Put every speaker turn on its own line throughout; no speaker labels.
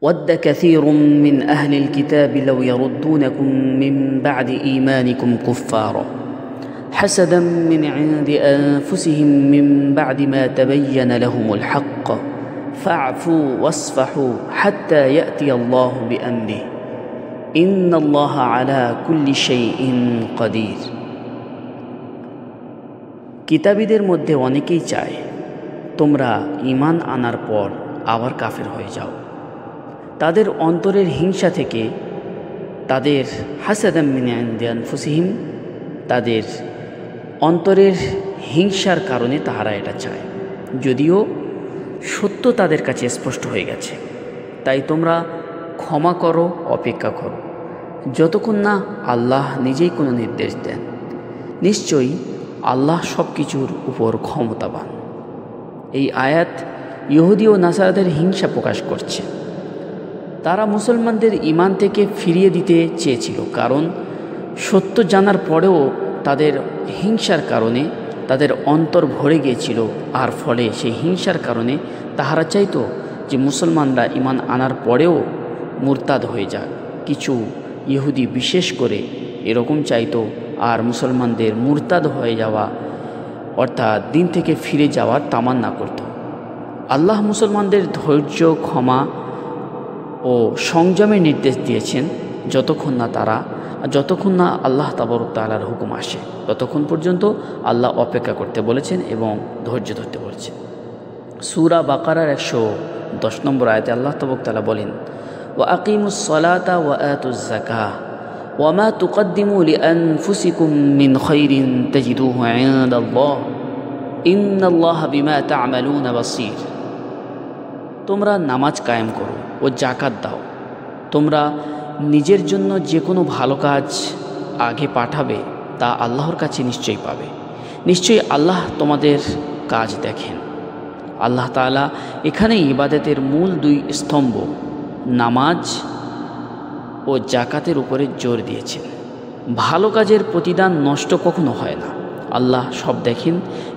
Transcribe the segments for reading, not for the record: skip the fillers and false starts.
ود كثير من أهل الكتاب لو يردونكم من بعد إيمانكم كفارا حسدا من عند أنفسهم من بعد ما تبين لهم الحق فاعفوا واصفحوا حتى يأتي الله بأمره إن الله على كل شيء قدير। কিতাবীদের মধ্যে অনেকেই চায় তোমরা ঈমান আনার পর আবার কাফের হয়ে যাও। তাদের অন্তরের হিংসা থেকে, তাদের হাসাদাম মিন ইনদি আনফুসিহিম, তাদের অন্তরের হিংসার কারণে তাহারা এটা চায়, যদিও সত্য তাদের কাছে স্পষ্ট হয়ে গেছে। তাই তোমরা ক্ষমা করো, অপেক্ষা করো, যতক্ষণ না আল্লাহ নিজেই কোনো নির্দেশ দেন। নিশ্চয়ই আল্লাহ সব কিছুর উপর ক্ষমতাবান। এই আয়াত ইহুদি ও নাসারাদের হিংসা প্রকাশ করছে। তারা মুসলমানদের ঈমান থেকে ফিরিয়ে দিতে চেয়েছিল, কারণ সত্য জানার পরেও তাদের হিংসার কারণে তাদের অন্তর ভরে গিয়েছিল। আর ফলে সেই হিংসার কারণে তাহারা চাইতো যে মুসলমানরা ঈমান আনার পরেও মুরতাদ হয়ে যাক। কিছু ইহুদি বিশেষ করে এরকম চাইতো, আর মুসলমানদের মুরতাদ হয়ে যাওয়া অর্থাৎ দিন থেকে ফিরে যাওয়ার তামান্না করত। আল্লাহ মুসলমানদের ধৈর্য, ক্ষমা ও সংযমের নির্দেশ দিয়েছেন, যতক্ষণ না আল্লাহ তাবারক তাআলার হুকুম আসে ততক্ষণ পর্যন্ত আল্লাহ অপেক্ষা করতে বলেছেন এবং ধৈর্য ধরতে বলেছেন। সূরা বাকারার 110 নম্বর আয়াতে আল্লাহ তাবারক তাআলা বলেন, ওয়া আকিমুস সালাতা ওয়া আতুজ যাকাহ ওয়া মা তুকদ্দিমু লিআনফুসিকুম মিন খাইরিন তাজিদুহু ইনদাল্লাহ ইন্নাল্লাহা বিমা তা'মালুনা বাসীর। তোমরা নামাজ কায়েম করো ও যাকাত দাও। তোমরা নিজের জন্য যে কোনো ভালো কাজ আগে পাঠাবে তা আল্লাহর কাছে নিশ্চয়ই পাবে। নিশ্চয়ই আল্লাহ তোমাদের কাজ দেখেন। আল্লাহ তাআলা এখানে ইবাদতের মূল দুই স্তম্ভ নামাজ ও যাকাতের উপরে জোর দিয়েছেন। ভালো কাজের প্রতিদান নষ্ট কখনো হয় না। আল্লাহ সব দেখেন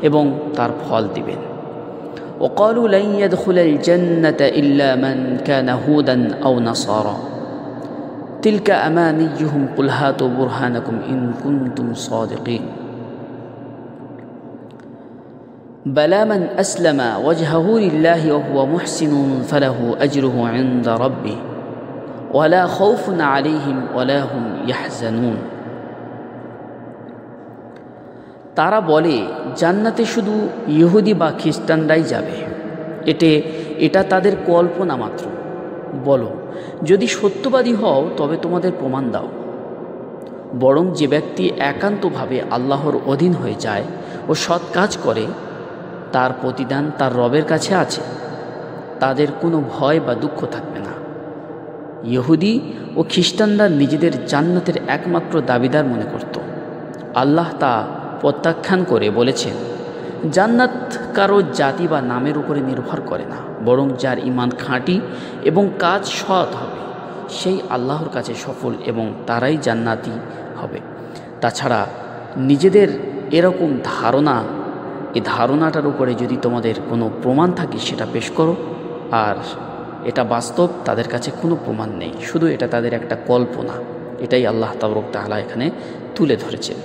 এবং তার ফল দিবেন। وقالوا لن يدخل الجنة إلا من كان هودا أو نصارى تلك أمانيهم قل هاتوا برهانكم إن كنتم صادقين بلى من أسلم وجهه لله وهو محسن فله أجره عند ربه ولا خوف عليهم ولا هم يحزنون। তারা বলে জান্নাতে শুধু ইহুদি বা খ্রিস্টানরাই যাবে। এটা তাদের কল্পনা মাত্র। বলো, যদি সত্যবাদী হও তবে তোমাদের প্রমাণ দাও। বরং যে ব্যক্তি একান্তভাবে আল্লাহর অধীন হয়ে যায় ও সৎ কাজ করে তার প্রতিদান তার রবের কাছে আছে। তাদের কোনো ভয় বা দুঃখ থাকবে না। ইহুদি ও খ্রিস্টানরা নিজেদের জান্নাতের একমাত্র দাবিদার মনে করত। আল্লাহ তা প্রত্যাখ্যান করে বলেছেন, জান্নাত কারো জাতি বা নামের উপরে নির্ভর করে না, বরং যার ঈমান খাঁটি এবং কাজ সৎ হবে সেই আল্লাহর কাছে সফল এবং তারাই জান্নাতি হবে। তাছাড়া নিজেদের এরকম ধারণা, এই ধারণাটার উপরে যদি তোমাদের কোনো প্রমাণ থাকে সেটা পেশ করো। আর এটা বাস্তব, তাদের কাছে কোনো প্রমাণ নেই, শুধু এটা তাদের একটা কল্পনা। এটাই আল্লাহ তাবারক তাআলা এখানে তুলে ধরেছেন।